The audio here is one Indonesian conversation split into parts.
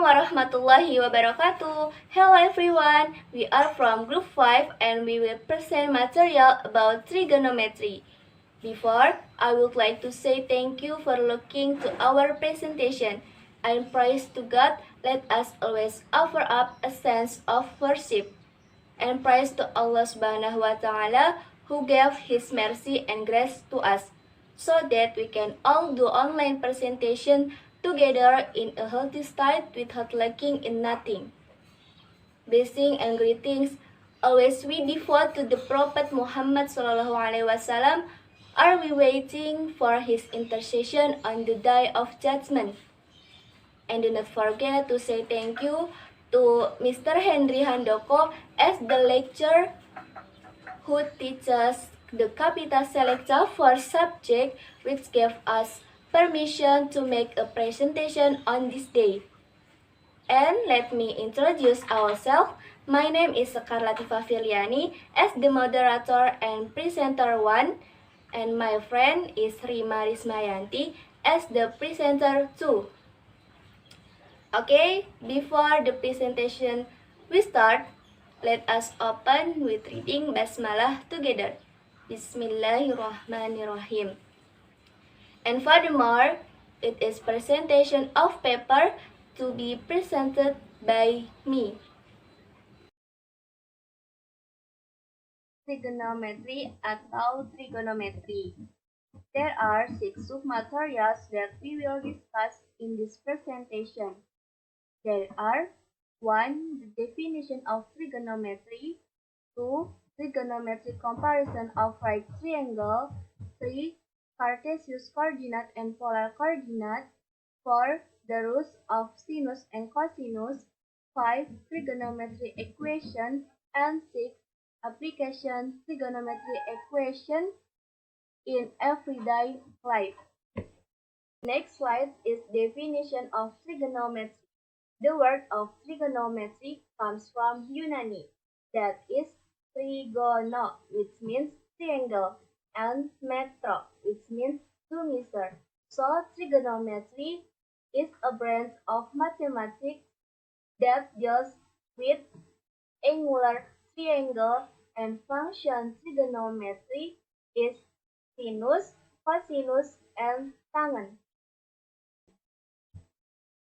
warahmatullahi wabarakatuh. Hello everyone, we are from Group 5 and we will present material about trigonometry. Before, I would like to say thank you for looking to our presentation and praise to God. Let us always offer up a sense of worship and praise to Allah Subhanahu wa Ta'ala who gave His mercy and grace to us so that we can all do online presentation together in a healthy state without lacking in nothing. Blessing and greetings always we devote to the Prophet Muhammad Sallallahu Alaihi Wasallam. Are we waiting for his intercession on the day of judgment? And do not forget to say thank you to Mr. Henry Handoko as the lecturer who teaches the capital selector for subject which gave us permission to make a presentation on this day. And let me introduce ourselves. My name is Sekar Latifah Filiani as the moderator and presenter 1, and my friend is Rima Rismayanti as the presenter 2. Okay, before the presentation we start, let us open with reading Basmalah together. Bismillahirrahmanirrahim. And furthermore, it is presentation of paper to be presented by me. Trigonometry atau trigonometry. There are 6 submaterials that we will discuss in this presentation. There are 1. The definition of trigonometry, 2. Trigonometric comparison of right triangle, 3. Cartesian coordinate and polar coordinate, 4. The roots of sinus and cosinus, 5. Trigonometry equation, and 6. Application trigonometry equation in everyday life. Next slide is definition of trigonometry. The word of trigonometry comes from Yunani, that is trigono, which means triangle, and metro, which means to measure. So trigonometry is a branch of mathematics that deals with angular triangle, and function trigonometry is sinus, cosinus, and tangent.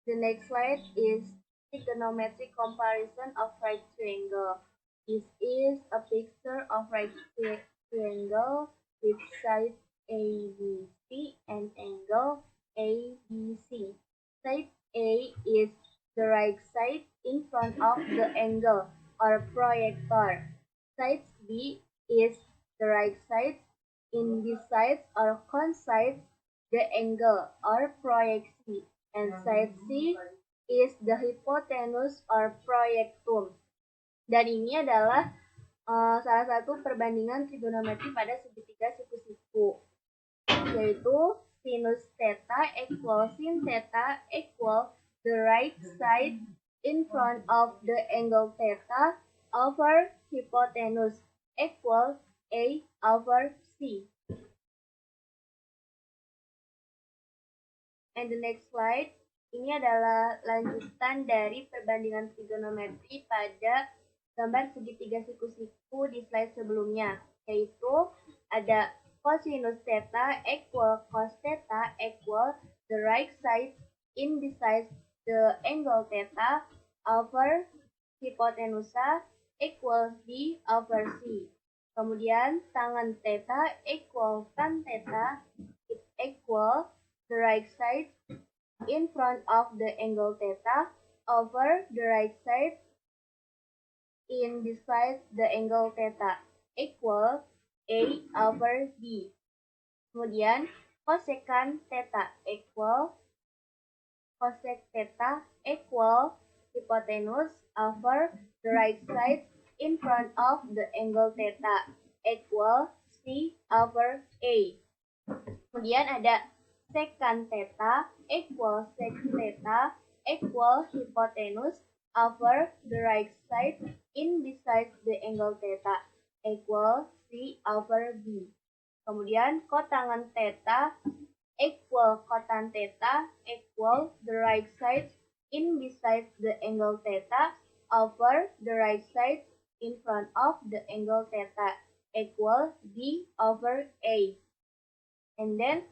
The next slide is trigonometric comparison of right triangle. This is a picture of right triangle with side ABC and angle ABC. Side A is the right side in front of the angle or projector. Side B is the right side in this side or coincides the angle or projection. And side C is the hypotenuse or projectum. Dan ini adalah salah satu perbandingan trigonometri pada segitiga siku-siku, yaitu sinus theta equal sin theta equal the right side in front of the angle theta over hypotenuse equal A over C. And the next slide, ini adalah lanjutan dari perbandingan trigonometri pada gambar segitiga siku-siku di slide sebelumnya, yaitu ada cosinus theta equal cos theta equal the right side in besides the angle theta over hypotenusa equal B over C. Kemudian tangen theta equal tan theta equal the right side in front of the angle theta over the right side in beside the angle theta equal A over B. Kemudian cosecant theta equal cosec theta equal hypotenuse over the right side in front of the angle theta equal C over A. Kemudian ada secant theta equal sec theta equal hypotenuse over the right side in beside the angle theta equal C over B. Kemudian kotangen theta equal kotan theta equal the right side in beside the angle theta over the right side in front of the angle theta equal B over A. And then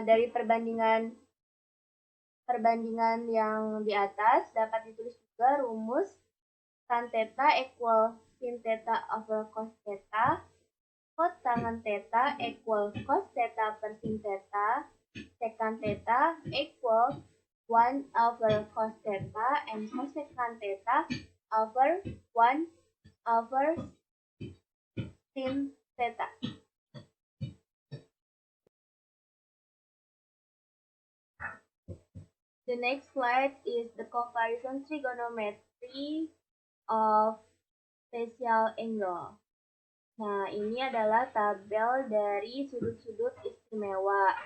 dari perbandingan yang di atas dapat ditulis juga rumus tan theta equal sin theta over cos theta, kotangan theta equal cos theta per sin theta, secant theta equal 1 over cos theta, and cosecant theta over 1 over sin theta. The next slide is the comparison trigonometry of special angle. Nah, ini adalah tabel dari sudut-sudut istimewa.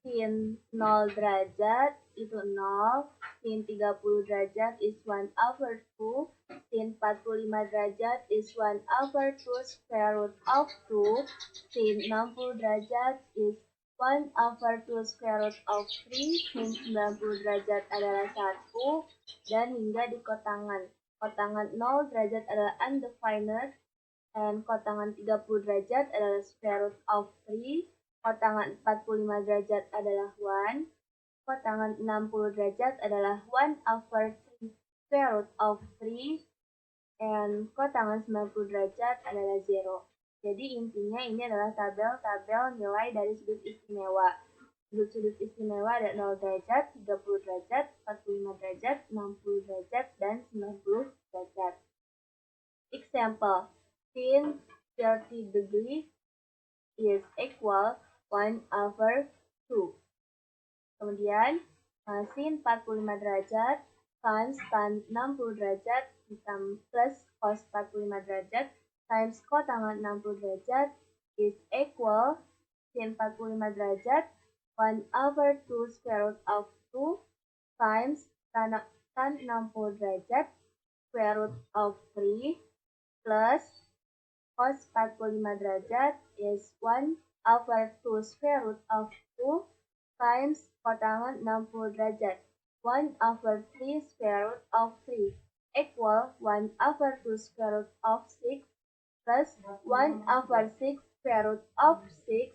Sin 0 derajat itu 0, sin 30 derajat is 1 over 2, sin 45 derajat is 1 over 2 square root of 2, sin 60 derajat is 1 over 2 square root of 3, sin 90 derajat adalah 1, dan hingga di kotangan. Kotangan 0 derajat adalah undefined, dan kotangan 30 derajat adalah square root of 3, kotangan 45 derajat adalah 1, kotangan 60 derajat adalah 1 over 3 square root of 3, dan kotangan 90 derajat adalah 0. Jadi intinya ini adalah tabel-tabel nilai dari sudut istimewa. Sudut-sudut istimewa ada 0 derajat, 30 derajat, 45 derajat, 60 derajat, dan 90 derajat. Example, sin 30 degree is equal 1 over 2. Kemudian, sin 45 derajat times tan 60 derajat plus cos 45 derajat times kotangan 60 derajat is equal sin 45 derajat 1 over 2 square root of 2 times tan 60 derajat square root of 3 plus cos 45 derajat is 1 over 2 square root of 2 times kotangan 60 derajat 1 over 3 square root of 3 equal 1 over 2 square root of 6 plus 1 over 6 square root of 6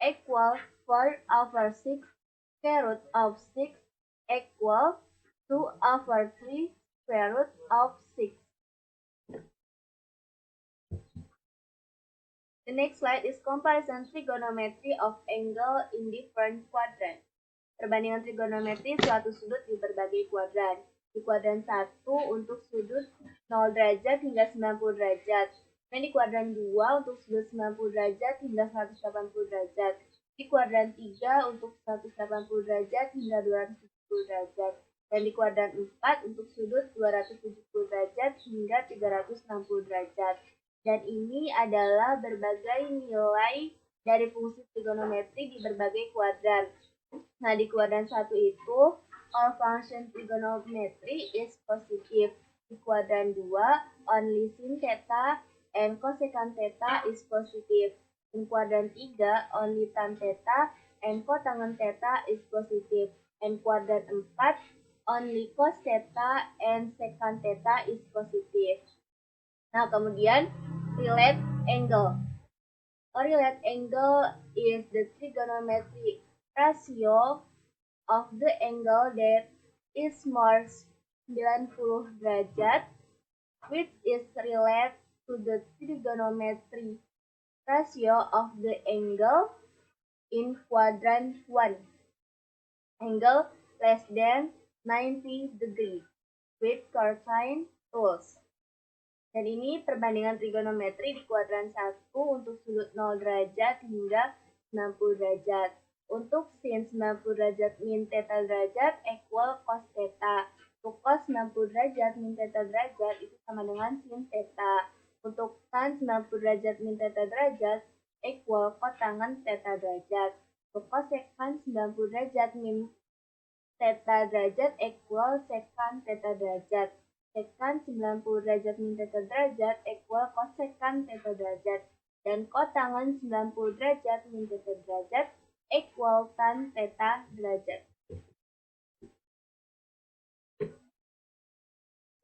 equal 4 over 6 square root of 6 equal 2 over 3 square root of 6. The next slide is comparison trigonometry of angle in different quadrants. Perbandingan trigonometri suatu sudut di berbagai kuadran. Di kuadran 1 untuk sudut 0 derajat hingga 90 derajat. Dan di kuadran 2 untuk sudut 90 derajat hingga 180 derajat. Di kuadran 3 untuk 180 derajat hingga 270 derajat. Dan di kuadran 4 untuk sudut 270 derajat hingga 360 derajat. Dan ini adalah berbagai nilai dari fungsi trigonometri di berbagai kuadran. Nah, di kuadran 1 itu, all function trigonometry is positive. Di kuadran 2, only sin theta and cosecant theta is positive. In kuadran 3, only tan theta and kotangan theta is positive. And kuadran 4, only cos theta and secant theta is positive. Nah, kemudian relate angle. A relate angle is the trigonometric ratio of the angle that is more 90 derajat, which is related to the trigonometric ratio of the angle in quadrant 1. Angle less than 90 degree with cosine rules. Dan ini perbandingan trigonometri di kuadran 1 untuk sudut 0 derajat hingga 90 derajat. Untuk sin 90 derajat min theta derajat equal cos theta. Untuk cos 90 derajat min theta derajat itu sama dengan sin theta. Untuk tan 90 derajat min theta derajat equal kotangan theta derajat. Untuk cosecant 90 derajat min theta derajat equal secant theta derajat. Secant 90 derajat min theta derajat equal cosecant theta derajat. Dan kotangan 90 derajat min theta derajat equal tan theta derajat.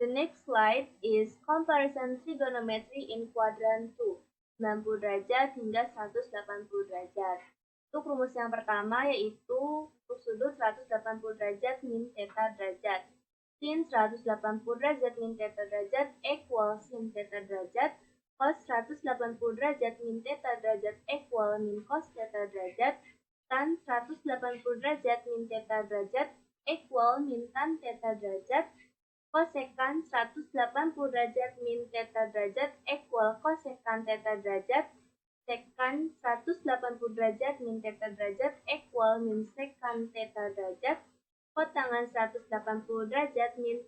The next slide is comparison trigonometry in quadrant 2, 90 derajat hingga 180 derajat. Untuk rumus yang pertama yaitu untuk sudut 180 derajat min theta derajat. Sin 180 derajat min theta derajat equal sin theta derajat. Cos 180 derajat min theta derajat equal min cos theta derajat. Tan 180 derajat min theta derajat equal min tan theta derajat. Kosekan 180 derajat min theta derajat equal kosekan theta derajat. Sekan 180 derajat min theta derajat equal min sekan theta derajat. Kotangan 180 derajat min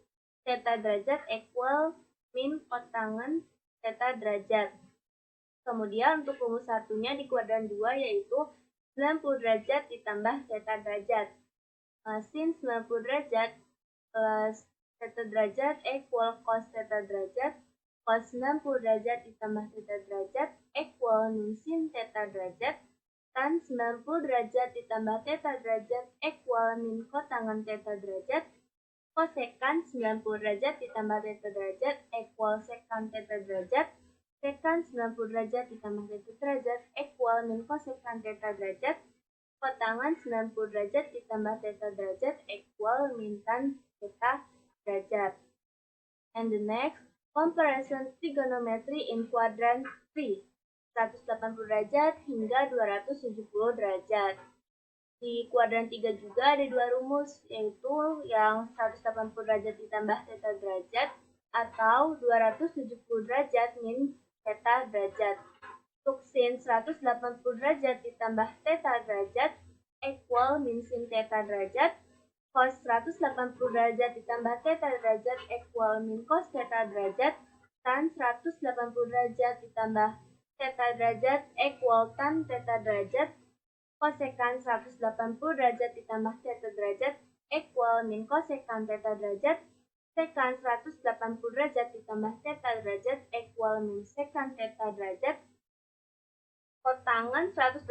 theta derajat equal min kotangan theta derajat. Kemudian untuk rumus satunya di kuadran 2 yaitu 90 derajat ditambah theta derajat. Sin 90 derajat plus theta derajat equal cos theta derajat. Cos 90 derajat ditambah theta derajat equal min sin theta derajat. Tan 90 derajat ditambah theta derajat equal min kotangan theta derajat. Kosekan 90 derajat ditambah theta derajat equal sekan theta derajat. Sekan 90 derajat ditambah theta derajat equal min kosekan theta derajat. Kotangan 90 derajat ditambah theta derajat equal min tan theta derajat. And the next, comparison trigonometry in quadrant 3, 180 derajat hingga 270 derajat. Di kuadran 3 juga ada dua rumus, yaitu yang 180 derajat ditambah theta derajat atau 270 derajat min theta derajat. Untuk sin 180 derajat ditambah theta derajat equal min sin theta derajat. Cos 180 derajat ditambah theta derajat equal min cos theta derajat. Tan 180 derajat ditambah theta derajat equal tan theta derajat. Kosekan 180 derajat ditambah theta derajat equal min kosekan theta derajat. Sekan 180 derajat ditambah theta derajat equal min sekan theta derajat. Kotangan 180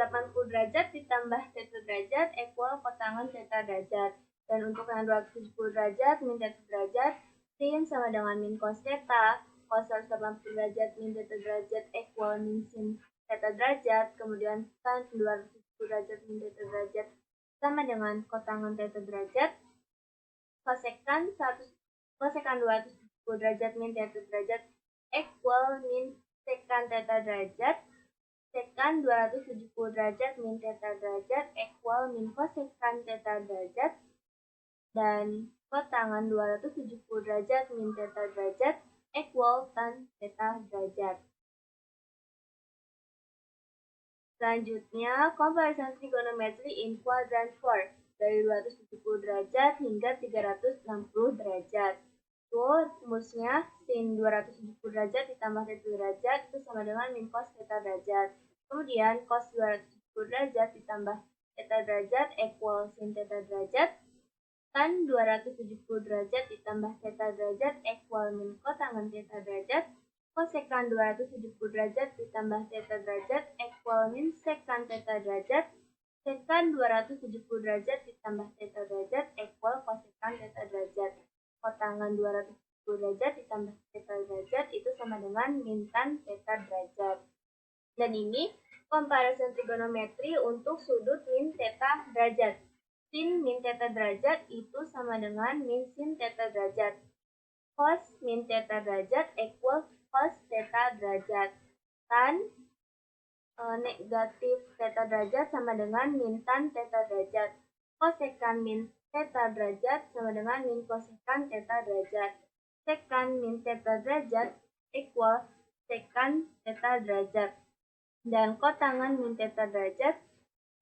derajat ditambah theta derajat equal kotangan theta derajat. Dan untuk yang 270 derajat min theta derajat, sin sama dengan min cos theta. Cos 180 derajat min theta derajat equal min sin theta derajat. Kemudian tan 270 derajat min theta derajat sama dengan kotangan theta derajat. Kosekan 270 derajat min theta derajat equal min sekan theta derajat. Sekan 270 derajat min theta derajat equal min kosekan theta derajat. Dan kotangan 270 derajat min theta derajat equal tan theta derajat. Selanjutnya, comparison trigonometry in quadrant 4 dari 270 derajat hingga 360 derajat. Itu rumusnya sin 270 derajat ditambah theta derajat itu sama dengan min cos theta derajat. Kemudian cos 270 derajat ditambah theta derajat equal sin theta derajat. Tan 270 derajat ditambah theta derajat equal min kotangan theta derajat. Kosekan 270 derajat ditambah theta derajat equal min sekan theta derajat. Sekan 270 derajat ditambah theta derajat equal kosekan theta derajat. Kotangan 270 derajat ditambah theta derajat itu sama dengan min tan theta derajat. Dan ini comparison trigonometri untuk sudut min theta derajat. Sin min theta derajat itu sama dengan min sin theta derajat. Cos min theta derajat equal cos theta derajat. Tan negatif theta derajat sama dengan min tan theta derajat. Kosekan min theta derajat sama dengan min kosekan theta derajat. Sekan min theta derajat equal sekan theta derajat. Dan kotangan min theta derajat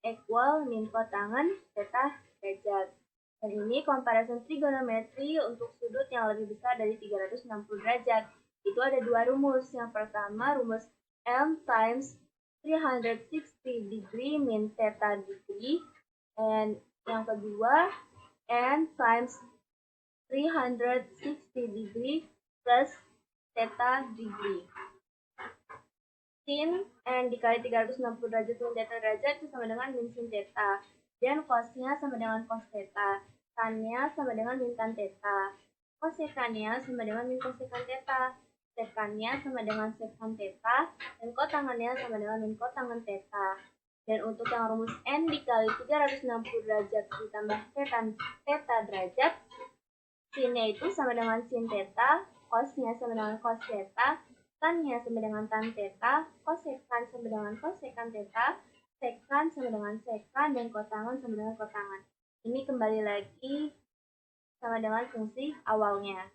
equal min kotangan theta derajat. Dan ini comparison trigonometry untuk sudut yang lebih besar dari 360 derajat. Itu ada dua rumus. Yang pertama rumus m times 360 degree min theta degree. And yang kedua n times 360 degree plus theta degree. Sin n dikali 360 derajat min theta derajat itu sama dengan min sin theta. Dan cosnya sama dengan cos theta. Tannya sama dengan min tan theta. Kosekannya sama dengan min kosekan theta. Sekannya sama dengan sekan theta, dan kotangannya sama dengan min kotangan theta. Dan untuk yang rumus N dikali 360 derajat ditambah theta derajat, sinnya itu sama dengan sin theta, cosnya sama dengan cos theta, tannya sama dengan tan theta, kosekan sama dengan kosekan theta, sekan sama dengan sekan, dan kotangan sama dengan kotangan. Ini kembali lagi sama dengan fungsi awalnya.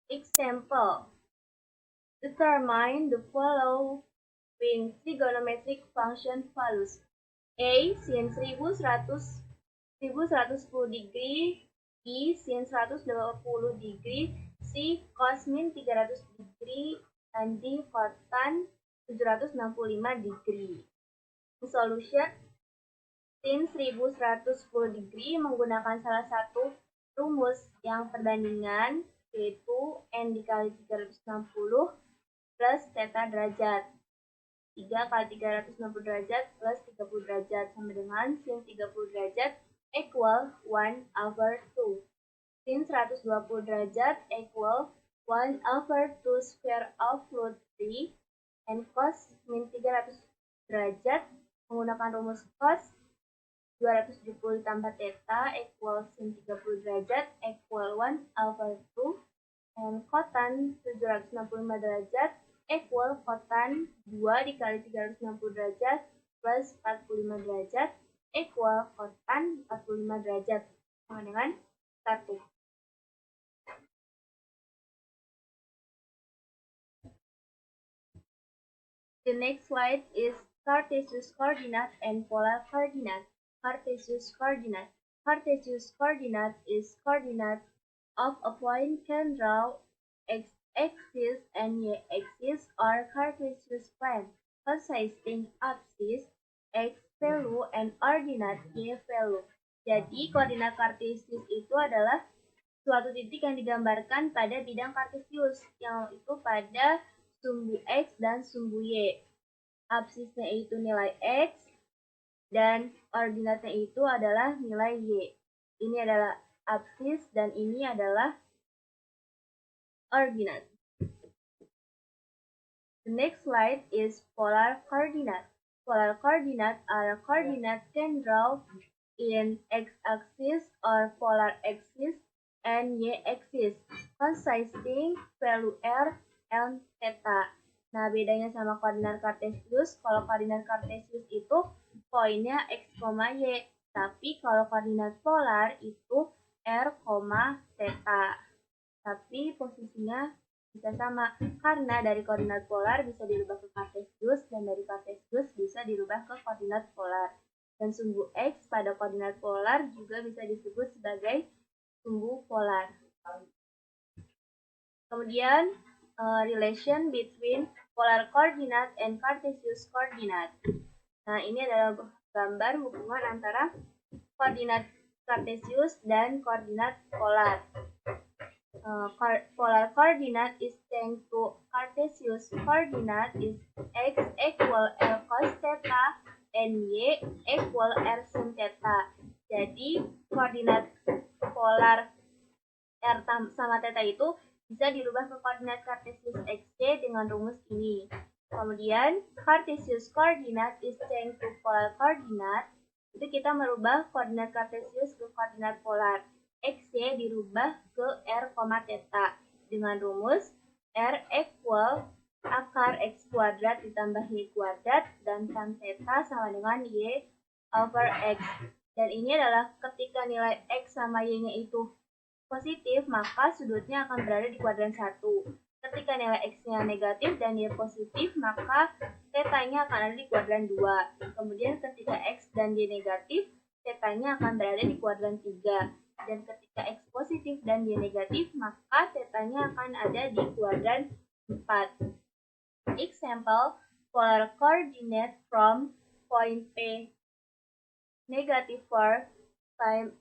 Example. Determine the following trigonometric function values. A. Sin 1110 degree. B. Sin 120 degree. C. Cos min 300 degree. Dan D. Cotan 765 degree. Solution. Sin 1110 degree menggunakan salah satu rumus yang perbandingan, yaitu N dikali 360 plus theta derajat. 3 kali 360 derajat plus 30 derajat sama dengan sin 30 derajat equal 1/2. Sin 120 derajat equal 1/2 square of root 3. And cos min 300 derajat menggunakan rumus cos 270 ditambah theta equal sin 30 derajat equal 1/2. And kotan 765 derajat equal kotan 2 dikali 360 derajat plus 45 derajat equal kotan 45 derajat sama dengan 1. The next slide is Cartesius coordinate and polar coordinate. Cartesius coordinate. Cartesius coordinate is coordinate of a point can draw x-axis and y-axis or Cartesius plane consisting axis x value and ordinate y value. Jadi koordinat Cartesius itu adalah suatu titik yang digambarkan pada bidang Cartesius, yang itu pada sumbu x dan sumbu y. Absisnya itu nilai x dan ordinatnya itu adalah nilai y. Ini adalah absis dan ini adalah ordinate. The next slide is polar coordinate. Polar coordinate are coordinates can draw in x-axis or polar axis and y-axis consisting value r and theta. Nah, bedanya sama koordinat Cartesius, kalau koordinat Cartesius itu poinnya x, y, tapi kalau koordinat polar itu r, theta. Tapi posisinya bisa sama, karena dari koordinat polar bisa dirubah ke Cartesius, dan dari Cartesius bisa dirubah ke koordinat polar. Dan sumbu x pada koordinat polar juga bisa disebut sebagai sumbu polar. Kemudian, relation between polar coordinate and Cartesius coordinate. Nah, ini adalah gambar hubungan antara koordinat Cartesius dan koordinat polar. Polar coordinate is thanks to Cartesius coordinate is x equal r cos theta and y equal r sin theta. Jadi, koordinat polar r sama theta itu bisa dirubah ke koordinat Cartesius xy dengan rumus ini. Kemudian, Cartesius coordinate is thanks to polar coordinate. Itu kita merubah koordinat Cartesius ke koordinat polar. Xy dirubah ke r, theta dengan rumus r equal akar x kuadrat ditambah y kuadrat dan tan theta sama dengan y over x. Dan ini adalah ketika nilai x sama y-nya itu positif, maka sudutnya akan berada di kuadran 1. Ketika nilai x-nya negatif dan y positif, maka theta-nya akan ada di kuadran 2. Kemudian ketika x dan y negatif, theta-nya akan berada di kuadran 3. Dan ketika x positif dan y negatif, maka theta-nya akan ada di kuadran 4. Example, polar coordinate from point P negative 4 time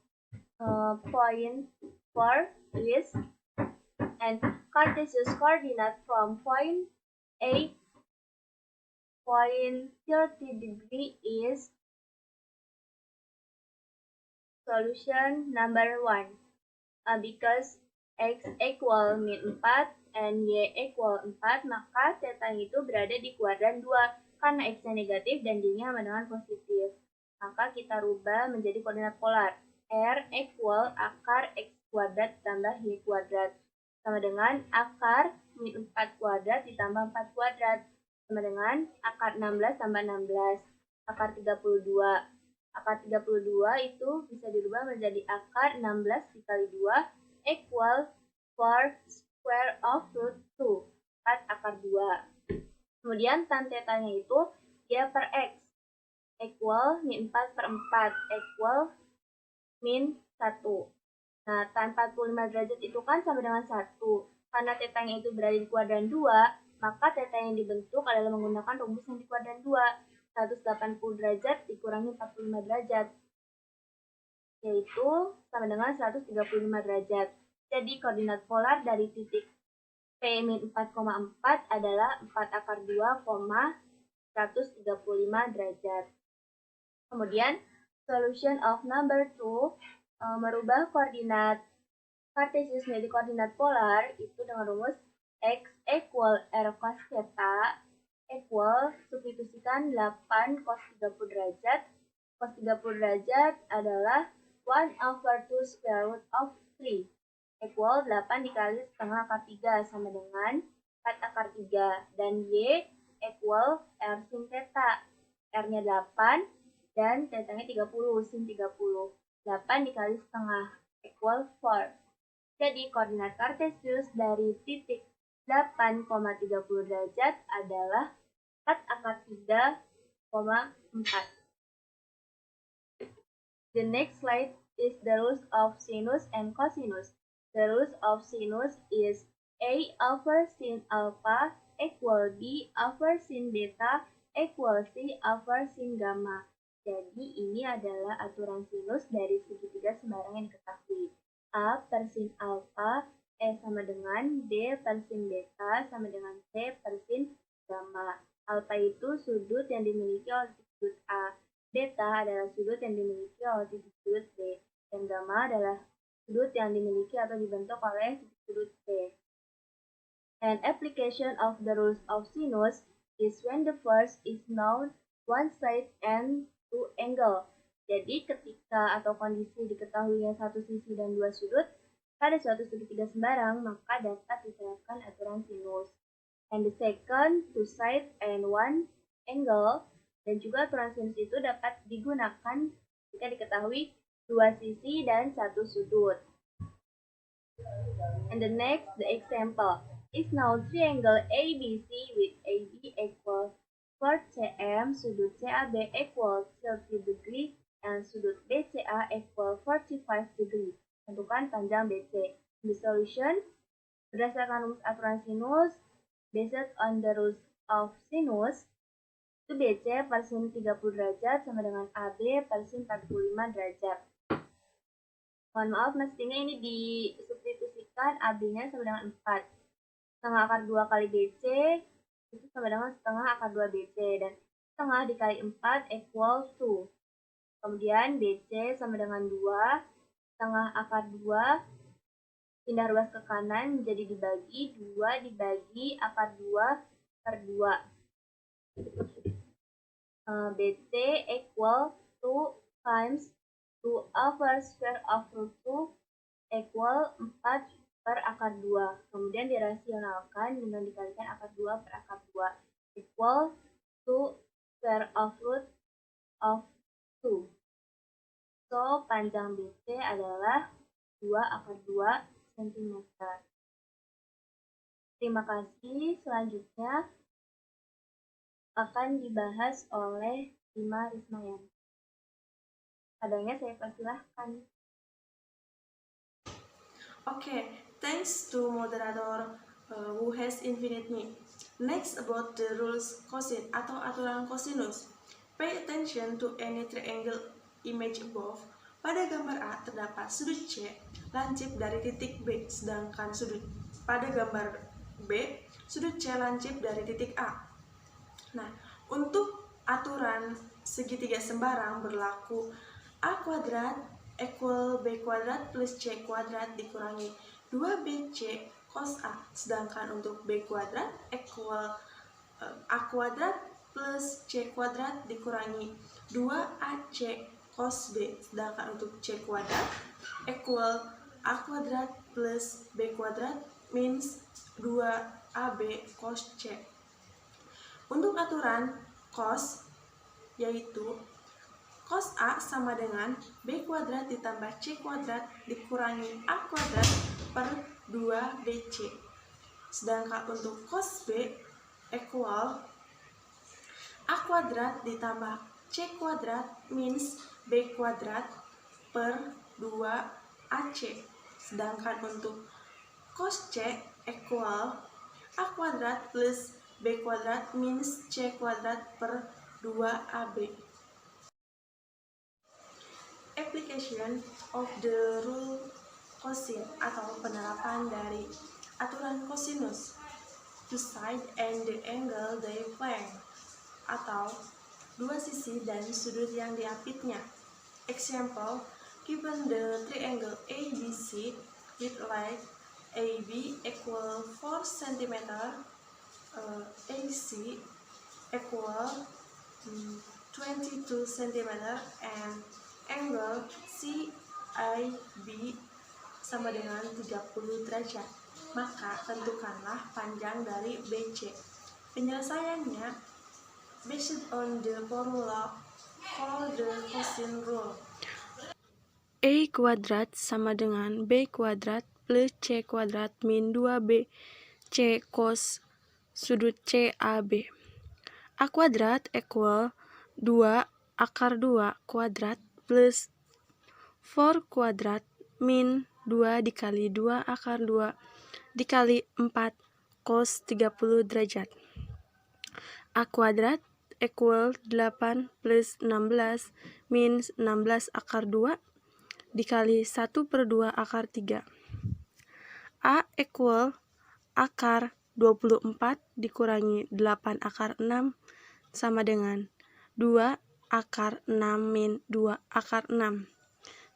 point 4 is, and Cartesius coordinate from point A point 30 degree is Solution number 1. Because X equal min 4 and Y equal 4, maka theta itu berada di kuadran 2 karena X-nya negatif dan Y-nya sama dengan positif. Maka kita rubah menjadi koordinat polar. R equal akar X kuadrat tambah Y kuadrat sama dengan akar min 4 kuadrat ditambah 4 kuadrat sama dengan akar 16 tambah 16, akar 32. Akar 32 itu bisa dirubah menjadi akar 16 dikali 2 equal 4 square of root 2, 4 akar 2. Kemudian tan tetanya itu Y per X equal min 4 per 4 equal min 1. Nah, tan 45 derajat itu kan sama dengan 1. Karena tetanya itu berada di kuadran 2, maka teta yang dibentuk adalah menggunakan rumus yang di kuadran 2. 180 derajat dikurangi 45 derajat, yaitu sama dengan 135 derajat. Jadi koordinat polar dari titik P-4,4 adalah 4 akar 2, 135 derajat. Kemudian, solution of number 2, merubah koordinat kartesius menjadi koordinat polar itu dengan rumus X equal R cos theta equal, substitusikan 8 cos 30 derajat. Cos 30 derajat adalah 1/2 square root of 3 equal 8 dikali setengah akar 3 sama dengan 4 akar 3. Dan Y equal R sin theta. R-nya 8 dan theta-nya 30, sin 30. 8 dikali setengah equal 4. Jadi koordinat kartesius dari titik 8,30 derajat adalah 4 akar 3,4. The next slide is the rules of sinus and cosinus. The rules of sinus is A over sin alpha equal B over sin beta equal C over sin gamma. Jadi ini adalah aturan sinus dari segitiga sembarang yang diketahui. A per sin alpha sama dengan B per sin beta sama dengan C per sin gamma. Alpha itu sudut yang dimiliki oleh titik sudut A. Beta adalah sudut yang dimiliki oleh titik sudut B. Dan gamma adalah sudut yang dimiliki atau dibentuk oleh titik sudut C. An application of the rules of sinus is when the first is known one side and two angle. Jadi ketika atau kondisi diketahuinya satu sisi dan dua sudut pada suatu segitiga sembarang, maka dapat diterapkan aturan sinus. And the second, two side and one angle, dan juga aturan sinus itu dapat digunakan jika diketahui dua sisi dan satu sudut. And the next, the example is now triangle ABC with AB equals 4 cm, sudut CAB equals 30 degree, and sudut BCA equals 45 degree. Tentukan panjang BC. The solution, berdasarkan rumus aturan sinus, based on the rules of sinus, itu BC per sin 30 derajat sama dengan AB per sin 45 derajat. Mohon maaf, mestinya ini disubstitusikan AB-nya sama dengan 4. Setengah akar 2 kali BC itu sama dengan setengah akar 2 BC. Dan setengah dikali 4 equal 2. Kemudian BC sama dengan 2. Setengah akar 2 pindah ruas ke kanan menjadi dibagi 2 dibagi akar 2 per 2. BC equal 2 times 2 over square of root 2 equal 4 per akar 2. Kemudian dirasionalkan dengan dikalikan akar 2 per akar 2 equal 2 square of root of 2. So, panjang BC adalah 2 akar 2 cm. Terima kasih. Selanjutnya akan dibahas oleh Rima Rismayan. Adanya saya persilahkan. Okay, thanks to moderator who has invited me. Next, about the rules cosin atau aturan cosinus. Pay attention to any triangle image above. Pada gambar A terdapat sudut C lancip dari titik B, sedangkan pada gambar B sudut C lancip dari titik A. Nah, untuk aturan segitiga sembarang berlaku A kuadrat equal B kuadrat plus C kuadrat dikurangi 2BC cos A. Sedangkan untuk B kuadrat equal A kuadrat plus C kuadrat dikurangi 2AC cos B. Sedangkan untuk C kuadrat equal A kuadrat plus B kuadrat means 2AB cos C. Untuk aturan cos, yaitu cos A sama dengan B kuadrat ditambah C kuadrat dikurangi A kuadrat per 2BC. Sedangkan untuk cos B equal A kuadrat ditambah C kuadrat means B kuadrat per 2AC. Sedangkan untuk cos C equal A kuadrat plus B kuadrat means C kuadrat per 2AB. Application of the rule cosin atau penerapan dari aturan cosinus to side and the angle they flank atau dua sisi dan sudut yang diapitnya. Example, given the triangle ABC with like AB equal 4 cm, AC equal 22 cm, and angle CIB sama dengan 30 derajat, maka tentukanlah panjang dari BC. Penyelesaiannya based on the formula called the cosin rule. A kuadrat sama dengan B kuadrat plus C kuadrat min 2B C cos sudut CAB. A kuadrat equal 2 akar 2 kuadrat plus 4 kuadrat min 2 dikali 2 akar 2 dikali 4 cos 30 derajat. A kuadrat equal 8 plus 16 min 16 akar 2 dikali 1 per 2 akar 3. A equal akar 24 dikurangi 8 akar 6 sama dengan 2 akar 6 min 2 akar 6.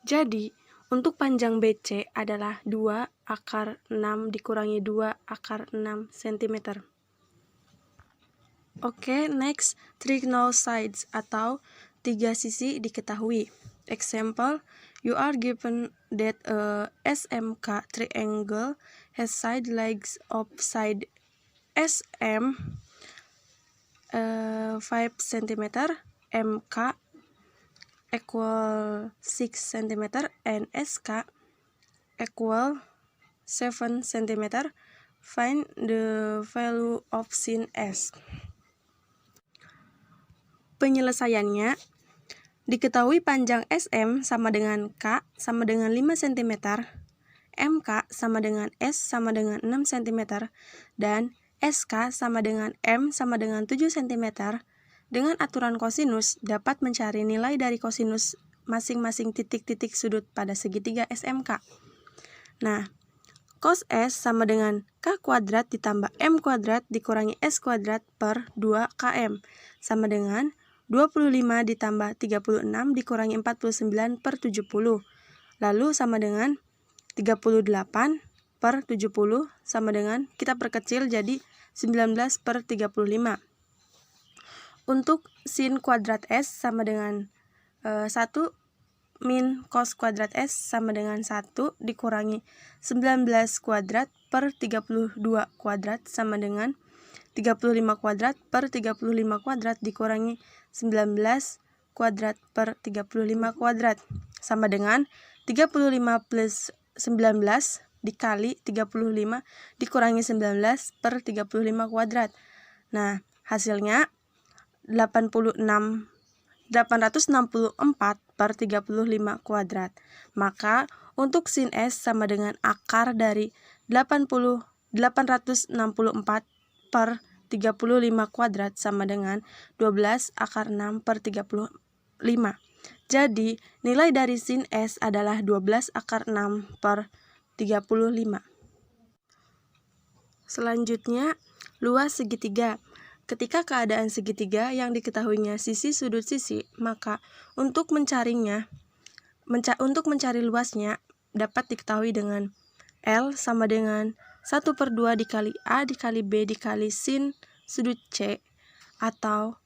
Jadi, untuk panjang BC adalah 2 akar 6 dikurangi 2 akar 6 cm. Oke, next, trigonal sides atau 3 sisi diketahui. Example, you are given that a SMK triangle has side legs of side SM 5 cm, MK equal 6 cm, and SK equal 7 cm. Find the value of sin S. Penyelesaiannya, diketahui panjang SM sama dengan K sama dengan 5 cm, MK sama dengan S sama dengan 6 cm, dan SK sama dengan M sama dengan 7 cm. Dengan aturan kosinus, dapat mencari nilai dari kosinus masing-masing titik-titik sudut pada segitiga SMK. Nah, cos S sama dengan K kuadrat ditambah M kuadrat dikurangi S kuadrat per 2KM sama dengan 25 ditambah 36 dikurangi 49 per 70. Lalu sama dengan 38 per 70 sama dengan, kita perkecil jadi 19 per 35. Untuk sin kuadrat S sama dengan 1 min cos kuadrat S sama dengan 1 dikurangi 19 kuadrat per 32 kuadrat sama dengan 35 kuadrat per 35 kuadrat dikurangi 19 kuadrat per 35 kuadrat sama dengan 35 plus 19 dikali 35 dikurangi 19 per 35 kuadrat. Nah, hasilnya 864 per 35 kuadrat. Maka untuk sin S sama dengan akar dari 864 per 35 kuadrat sama dengan 12 akar 6 per 35. Jadi, nilai dari sin S adalah 12 akar 6 per 35. Selanjutnya, luas segitiga. Ketika keadaan segitiga yang diketahuinya sisi sudut sisi, maka untuk mencarinya, untuk mencari luasnya dapat diketahui dengan L sama dengan 1/2 dikali A dikali B dikali sin sudut C, atau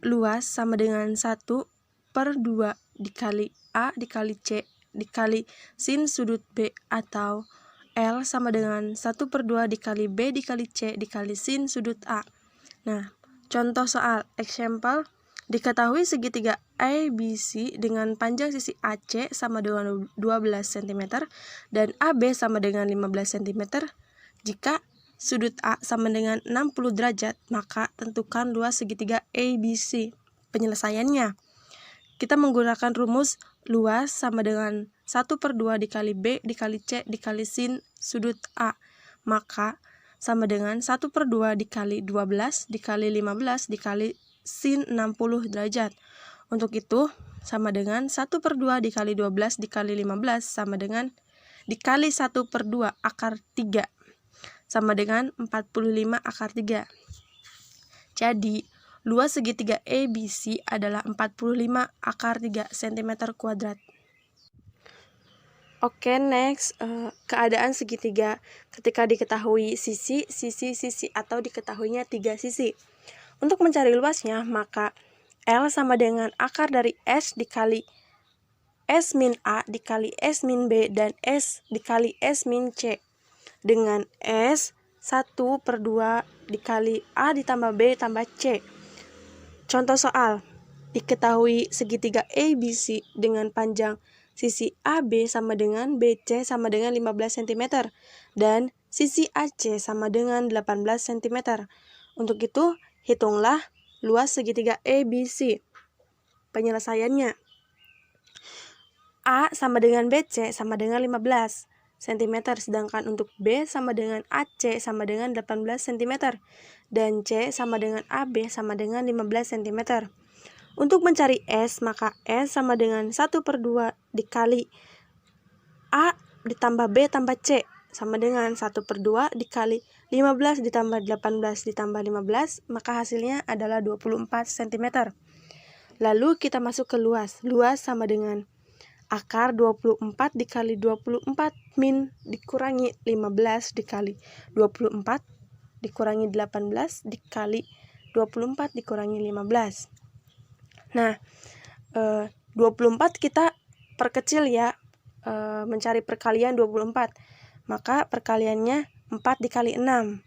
luas sama dengan 1/2 dikali A dikali C dikali sin sudut B, atau L sama dengan 1/2 dikali B dikali C dikali sin sudut A. Nah, contoh soal example, diketahui segitiga ABC dengan panjang sisi AC sama dengan 12 cm dan AB sama dengan 15 cm. Jika sudut A sama dengan 60 derajat, maka tentukan luas segitiga ABC. Penyelesaiannya, kita menggunakan rumus luas sama dengan 1/2 dikali B dikali C dikali sin sudut A, maka sama dengan 1/2 dikali 12 dikali 15 dikali sin 60 derajat. Untuk itu, sama dengan 1/2 dikali 12 dikali 15 sama dengan dikali 1/2 akar 3 sama dengan 45 akar 3. Jadi, luas segitiga ABC adalah 45 akar 3 cm kuadrat. Oke, next, keadaan segitiga ketika diketahui sisi, atau diketahuinya 3 sisi. Untuk mencari luasnya, maka L sama dengan akar dari S dikali S min A dikali S min B dan S dikali S min C, dengan S 1/2 dikali A ditambah B tambah C. Contoh soal, diketahui segitiga ABC dengan panjang sisi AB sama dengan BC sama dengan 15 cm dan sisi AC sama dengan 18 cm. Untuk itu, hitunglah luas segitiga ABC. Penyelesaiannya, A sama dengan BC sama dengan 15 cm, sedangkan untuk B sama dengan AC sama dengan 18 cm, dan C sama dengan AB sama dengan 15 cm. Untuk mencari S, maka S sama dengan 1/2 dikali A ditambah B tambah C, sama dengan 1/2 dikali 15 ditambah 18 ditambah 15, maka hasilnya adalah 24 cm. Lalu kita masuk ke luas. Luas sama dengan akar 24 dikali 24 min dikurangi 15 dikali 24 dikurangi 18 dikali 24 dikurangi 15. Nah, 24 kita perkecil ya, mencari perkalian 24. Maka perkaliannya 4 dikali 6.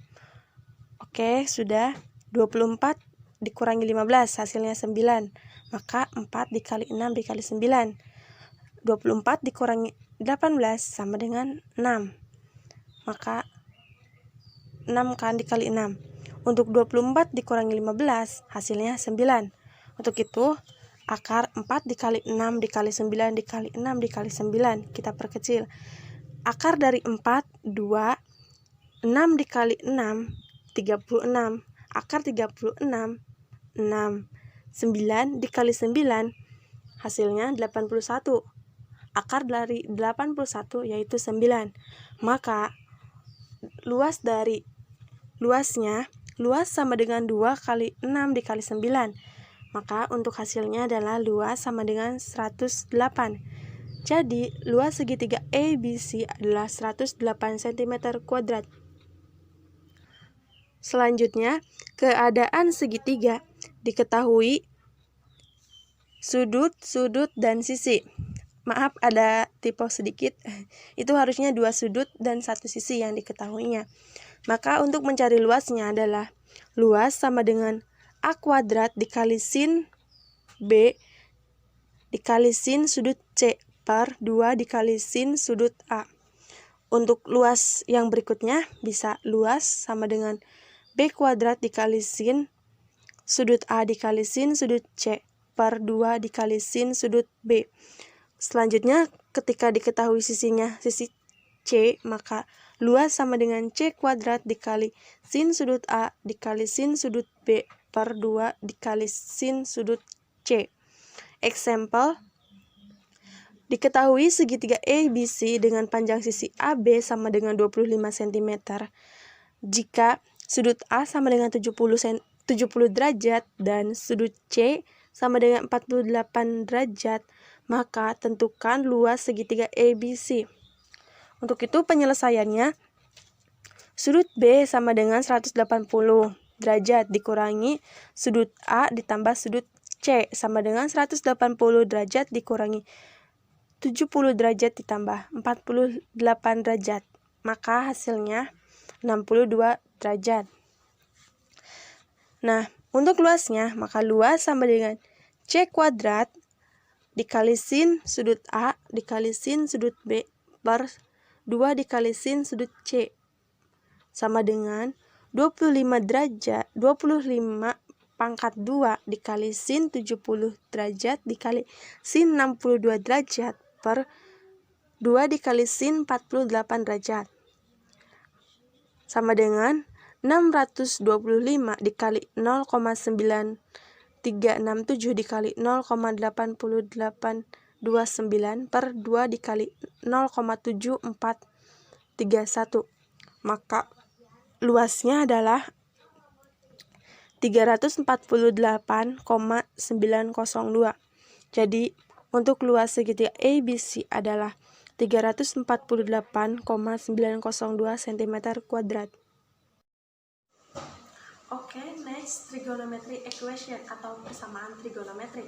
Oke, sudah. 24 dikurangi 15, hasilnya 9. Maka 4 dikali 6 dikali 9. 24 dikurangi 18 sama dengan 6. Maka 6 kan dikali 6. Untuk 24 dikurangi 15, hasilnya 9. Untuk itu, akar 4 dikali 6 dikali 9 dikali 6 dikali 9, kita perkecil. Akar dari 4, 2. 6 dikali 6, 36. Akar 36, 6. 9 dikali 9, hasilnya 81. Akar dari 81 yaitu 9. Maka luas sama dengan 2 kali 6 dikali 9. Maka untuk hasilnya adalah luas sama dengan 108. Jadi, luas segitiga ABC adalah 108 cm kuadrat. Selanjutnya, keadaan segitiga diketahui sudut, dan sisi. Maaf, ada typo sedikit. Itu harusnya 2 sudut dan 1 sisi yang diketahuinya. Maka untuk mencari luasnya adalah luas sama dengan A kuadrat dikali sin B dikali sin sudut C per 2 dikali sin sudut A. Untuk luas yang berikutnya bisa luas sama dengan B kuadrat dikali sin sudut A dikali sin sudut C per 2 dikali sin sudut B. Selanjutnya, ketika diketahui sisinya sisi C, maka luas sama dengan C kuadrat dikali sin sudut A dikali sin sudut B per 2 dikali sin sudut C. Example, diketahui segitiga ABC dengan panjang sisi AB sama dengan 25 cm. Jika sudut A sama dengan 70 derajat dan sudut C sama dengan 48 derajat, maka tentukan luas segitiga ABC. Untuk itu penyelesaiannya, sudut B sama dengan 180 derajat dikurangi sudut A ditambah sudut C sama dengan 180 derajat dikurangi 70 derajat ditambah 48 derajat. Maka hasilnya 62 derajat. Nah, untuk luasnya, maka luas sama dengan C kuadrat dikali sin sudut A dikali sin sudut B per 2 dikali sin sudut C sama dengan 25 derajat, 25 pangkat 2 dikali sin 70 derajat dikali sin 62 derajat per 2 dikali sin 48 derajat. Sama dengan 625 dikali 0,9367 dikali 0,8829 per 2 dikali 0,7431. Maka luasnya adalah 348,902. Jadi untuk luas segitiga ABC adalah 348,902 cm kuadrat. Oke, next trigonometry equation atau persamaan trigonometri.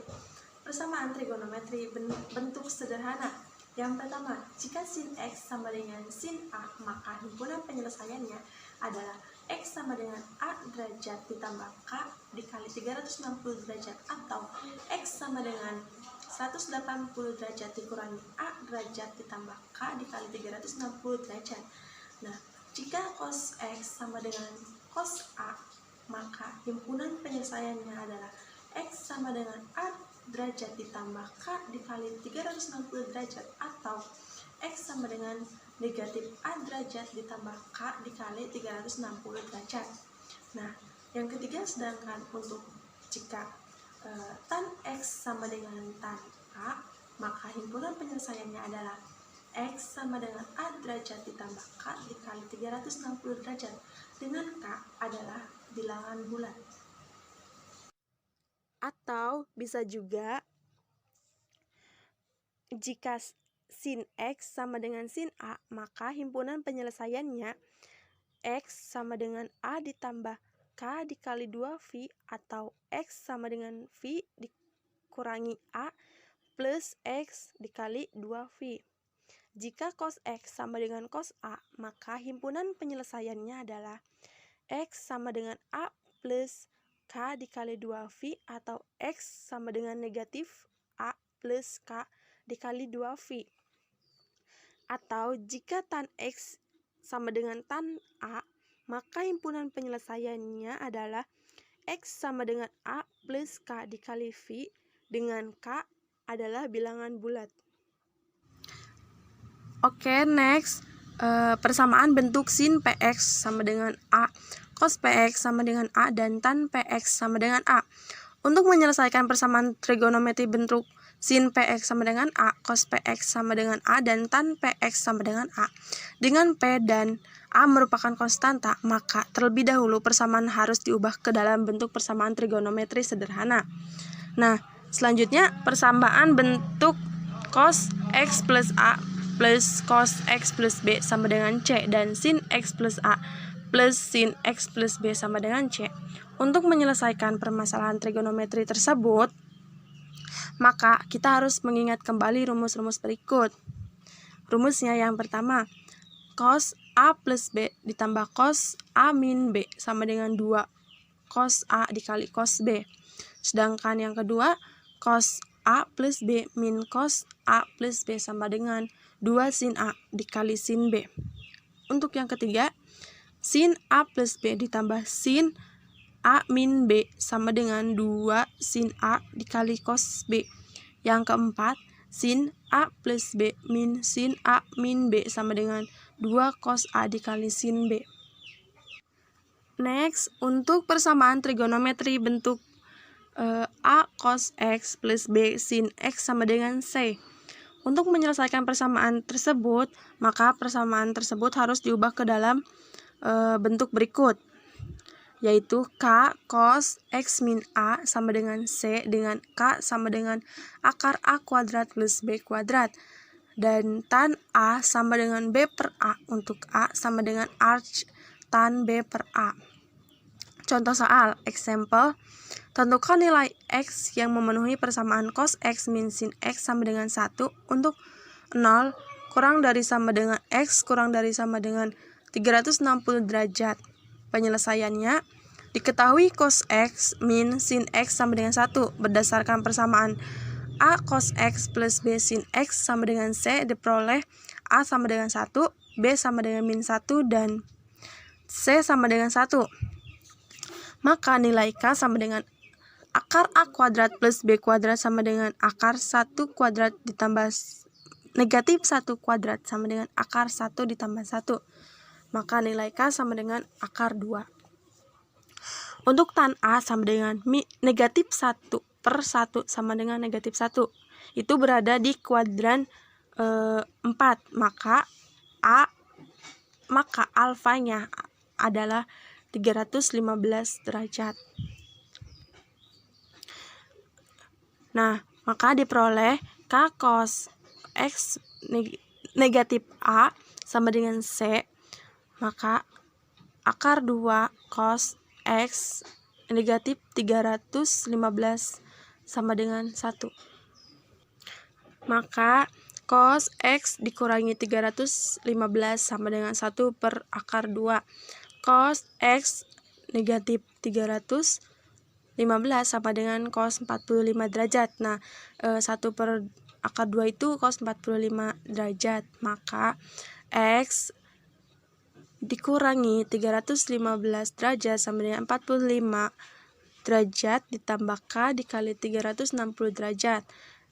Persamaan trigonometri bentuk sederhana. Yang pertama, jika sin X sama dengan sin A, maka himpunan penyelesaiannya adalah X sama dengan A derajat ditambah K dikali 360 derajat atau X sama dengan 180 derajat dikurangi A derajat ditambah K dikali 360 derajat. Nah, jika cos X sama dengan cos A, maka himpunan penyelesaiannya adalah X sama dengan A derajat ditambah K dikali 360 derajat atau X sama dengan negatif A derajat ditambah K dikali 360 derajat. Nah, yang ketiga, sedangkan untuk jika tan X sama dengan tan A, maka himpunan penyelesaiannya adalah X sama dengan A derajat ditambah K dikali 360 derajat, dengan K adalah bilangan bulat. Atau bisa juga jika sin X sama dengan sin A, maka himpunan penyelesaiannya X sama dengan A ditambah K dikali 2V atau X sama dengan V dikurangi A plus X dikali 2V. Jika cos X sama dengan cos A, maka himpunan penyelesaiannya adalah X sama dengan A plus K dikali 2V atau X sama dengan negatif A plus K dikali 2V. Atau jika tan X sama dengan tan A, maka himpunan penyelesaiannya adalah X sama dengan A plus K dikali V, dengan K adalah bilangan bulat. Oke, next. Persamaan bentuk sin PX sama dengan A, cos PX sama dengan A, dan tan PX sama dengan A. Untuk menyelesaikan persamaan trigonometri bentuk sin PX sama dengan A, cos PX sama dengan A, dan tan PX sama dengan A, dengan P dan A merupakan konstanta, maka terlebih dahulu persamaan harus diubah ke dalam bentuk persamaan trigonometri sederhana. Nah, selanjutnya persamaan bentuk cos X plus A plus cos X plus B sama dengan C, dan sin X plus A plus sin X plus B sama dengan C. Untuk menyelesaikan permasalahan trigonometri tersebut, maka kita harus mengingat kembali rumus-rumus berikut. Rumusnya yang pertama, cos A plus B ditambah cos A min B sama dengan 2 cos A dikali cos B. Sedangkan yang kedua, cos A plus B min cos A plus B sama dengan 2 sin A dikali sin B. Untuk yang ketiga, sin A plus B ditambah sin A min B sama dengan 2 sin A dikali cos B. Yang keempat, sin A plus B min sin A min B sama dengan 2 cos A dikali sin B. Next, untuk persamaan trigonometri bentuk A cos X plus B sin X sama dengan C. Untuk menyelesaikan persamaan tersebut, maka persamaan tersebut harus diubah ke dalam bentuk berikut. yaitu K cos X min A sama dengan C dengan K sama dengan akar A kuadrat plus B kuadrat. Dan tan A sama dengan B per A untuk A sama dengan arc tan B per A. Contoh soal, example, tentukan nilai X yang memenuhi persamaan cos X min sin X sama dengan 1 untuk 0 kurang dari sama dengan X kurang dari sama dengan 360 derajat. Penyelesaiannya, diketahui cos X min sin X sama dengan 1 berdasarkan persamaan A cos X plus B sin X sama dengan C diperoleh A sama dengan 1, B sama dengan min 1, dan C sama dengan 1. Maka nilai K sama dengan akar A kuadrat plus B kuadrat sama dengan akar 1 kuadrat ditambah negatif 1 kuadrat sama dengan akar 1 ditambah 1. Maka nilai K sama dengan akar 2. Untuk tan A sama dengan negatif 1 per 1 sama dengan negatif 1. Itu berada di kuadran 4. Maka alfanya adalah 315 derajat. Nah, maka diperoleh K cos X negatif A sama dengan C, maka akar 2 cos X negatif 315 sama dengan 1. Maka cos X dikurangi 315 sama dengan 1 per akar 2. Cos X negatif 315 sama dengan cos 45 derajat. Nah, 1 per akar 2 itu cos 45 derajat. Maka X dikurangi 315 derajat sama dengan 45 derajat ditambah K dikali 360 derajat.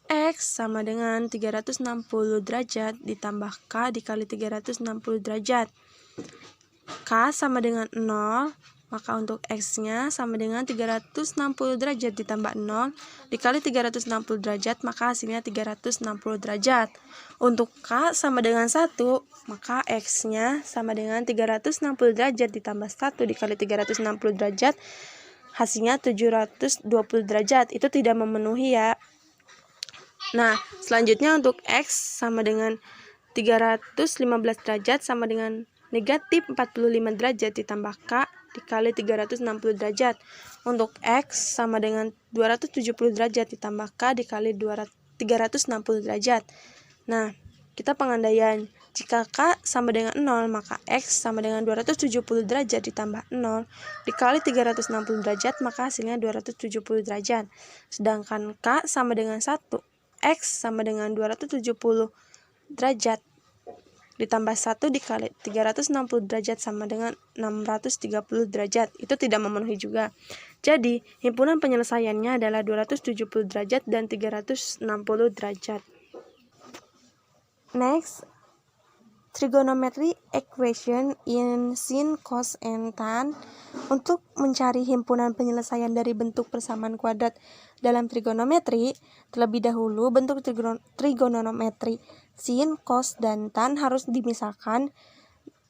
X sama dengan 360 derajat ditambah K dikali 360 derajat. K sama dengan 0, maka untuk X-nya sama dengan 360 derajat ditambah 0 dikali 360 derajat, maka hasilnya 360 derajat. Untuk K sama dengan 1, maka X-nya sama dengan 360 derajat ditambah 1 dikali 360 derajat, hasilnya 720 derajat. Itu tidak memenuhi ya. Nah, selanjutnya untuk X sama dengan 315 derajat sama dengan negatif 45 derajat ditambah K dikali 360 derajat. Untuk X sama dengan 270 derajat ditambah K dikali 360 derajat. Nah, kita pengandaian. Jika K sama dengan 0, maka X sama dengan 270 derajat ditambah 0 dikali 360 derajat, maka hasilnya 270 derajat. Sedangkan K sama dengan 1, X sama dengan 270 derajat ditambah 1 dikali 360 derajat sama dengan 630 derajat. Itu tidak memenuhi juga. Jadi, himpunan penyelesaiannya adalah 270 derajat dan 360 derajat. Next, trigonometry equation in sin, cos, and tan. Untuk mencari himpunan penyelesaian dari bentuk persamaan kuadrat dalam trigonometri, terlebih dahulu bentuk trigonometri sin, cos, dan tan harus dimisalkan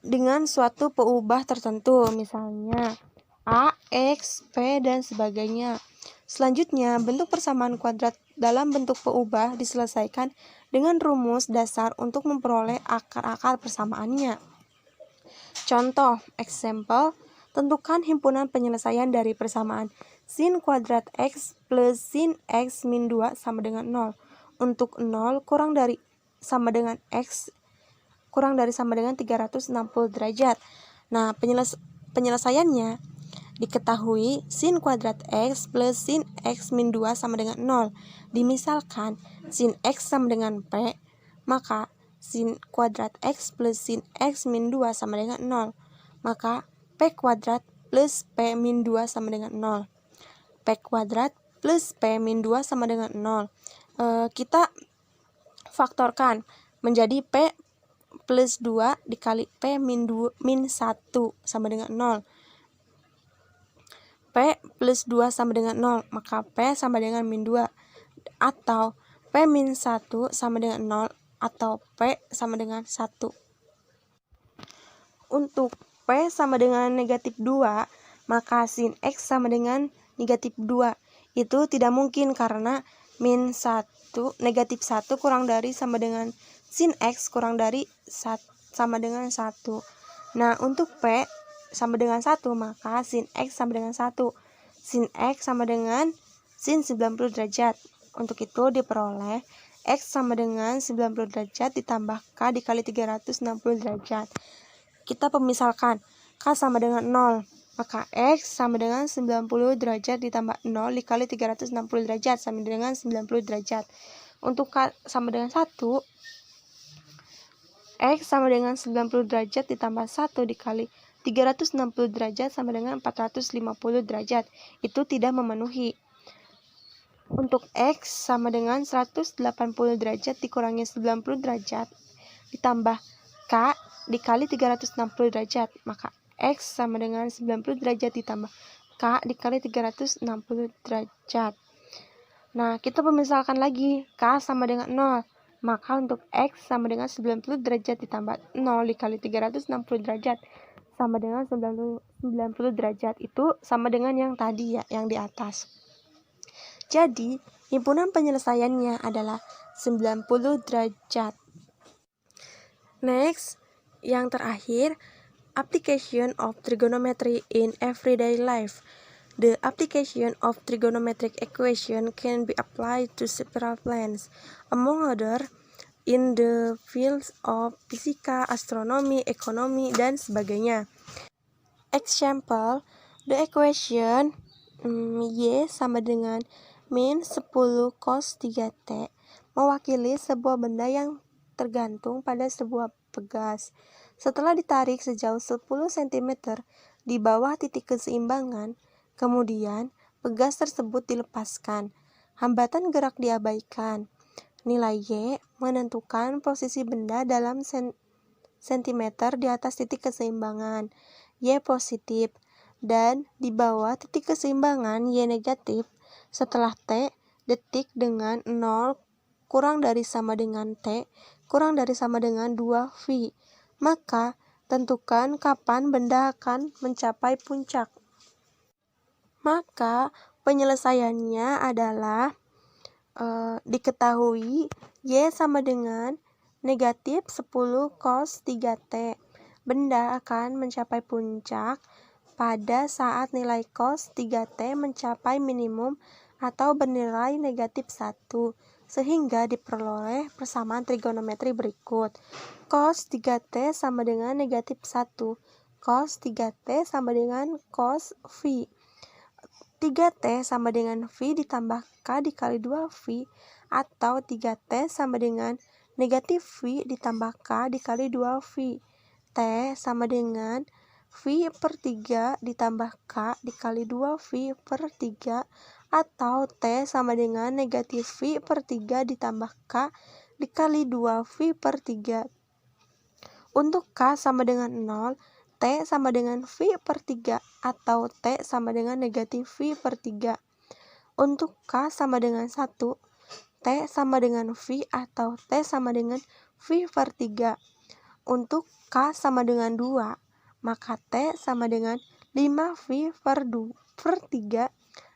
dengan suatu peubah tertentu, misalnya A, X, P, dan sebagainya. Selanjutnya, bentuk persamaan kuadrat dalam bentuk peubah diselesaikan dengan rumus dasar untuk memperoleh akar-akar persamaannya. Contoh, example, tentukan himpunan penyelesaian dari persamaan sin kuadrat X plus sin X min 2 sama dengan 0. Untuk 0 kurang dari sama dengan X kurang dari sama dengan 360 derajat. Nah, penyelesaiannya diketahui sin kuadrat X plus sin X min 2 sama dengan 0. Dimisalkan sin X sama dengan P, maka sin kuadrat X plus sin X min 2 sama dengan 0. Maka P kuadrat plus P min 2 sama dengan 0. P kuadrat plus P min 2 sama dengan 0. Kita faktorkan menjadi P plus 2 dikali P min 1 sama dengan 0. P plus 2 sama dengan 0, maka P sama dengan min 2. Atau P min 1 sama dengan 0, atau P sama dengan 1. Untuk P sama dengan negatif 2, maka sin X sama dengan negatif 2. Itu tidak mungkin karena min 1, negatif 1 kurang dari sama dengan sin X kurang dari sama dengan 1. Nah, untuk P sama dengan 1, maka sin X sama dengan 1. Sin X sama dengan sin 90 derajat. Untuk itu diperoleh X sama dengan 90 derajat ditambah K dikali 360 derajat. Kita pemisalkan K sama dengan 0, maka X sama dengan 90 derajat ditambah 0 dikali 360 derajat sama dengan 90 derajat. Untuk K sama dengan 1, X sama dengan 90 derajat ditambah 1 dikali 360 derajat sama dengan 450 derajat. Itu tidak memenuhi. Untuk X sama dengan 180 derajat dikurangi 90 derajat ditambah K dikali 360 derajat, maka X sama dengan 90 derajat ditambah K dikali 360 derajat. Nah, kita pemisalkan lagi K sama dengan 0, maka untuk X sama dengan 90 derajat ditambah 0 dikali 360 derajat sama dengan 90 derajat. Itu sama dengan yang tadi ya, yang di atas. Jadi, himpunan penyelesaiannya adalah 90 derajat. Next, yang terakhir, application of trigonometry in everyday life. The application of trigonometric equation can be applied to several planes, among other in the fields of fisika, astronomi, ekonomi, dan sebagainya. Example, the equation Y sama dengan min 10 cos 3T mewakili sebuah benda yang tergantung pada sebuah pegas. Setelah ditarik sejauh 10 cm di bawah titik keseimbangan, kemudian pegas tersebut dilepaskan. Hambatan gerak diabaikan. Nilai Y menentukan posisi benda dalam sentimeter di atas titik keseimbangan. Y positif. Dan di bawah titik keseimbangan Y negatif. Setelah T detik dengan 0 kurang dari sama dengan T kurang dari sama dengan 2V. Maka tentukan kapan benda akan mencapai puncak. Maka penyelesaiannya adalah diketahui Y sama dengan negatif 10 cos 3T. Benda akan mencapai puncak pada saat nilai cos 3T mencapai minimum atau bernilai negatif 1, sehingga diperoleh persamaan trigonometri berikut. Cos 3T sama dengan negatif 1, cos 3T sama dengan cos V. 3T sama dengan V ditambah K dikali 2V, atau 3T sama dengan negatif V ditambah K dikali 2V. T sama dengan V per 3 ditambah K dikali 2V per 3, atau T sama dengan negatif V per 3 ditambah K dikali 2V per 3. Untuk K sama dengan 0, T sama dengan V per 3, atau T sama dengan negatif V per 3. Untuk K sama dengan 1, T sama dengan V atau T sama dengan V per 3. Untuk K sama dengan 2, maka T sama dengan 5V per 3,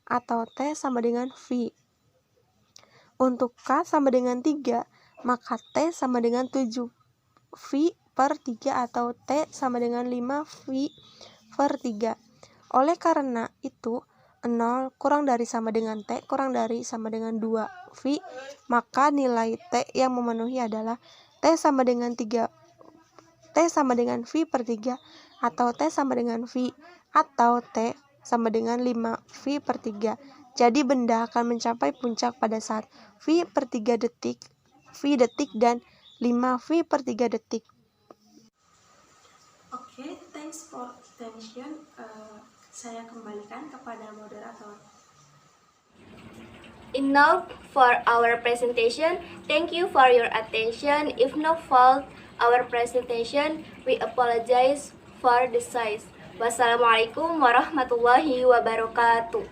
atau T sama dengan V. Untuk K sama dengan 3, maka T sama dengan 7V per 3, atau T sama dengan 5V per 3. Oleh karena itu, 0 kurang dari sama dengan T kurang dari sama dengan 2V, maka nilai T yang memenuhi adalah T sama dengan 3, T sama dengan V per 3, atau T sama dengan V, atau T sama dengan 5V per 3. Jadi benda akan mencapai puncak pada saat V per 3 detik, V detik, dan 5V per 3 detik. Oke, thanks for attention. Saya kembalikan kepada moderator. Enough for our presentation. Thank you for your attention. If no fault our presentation, we apologize for the size. Wassalamualaikum warahmatullahi wabarakatuh.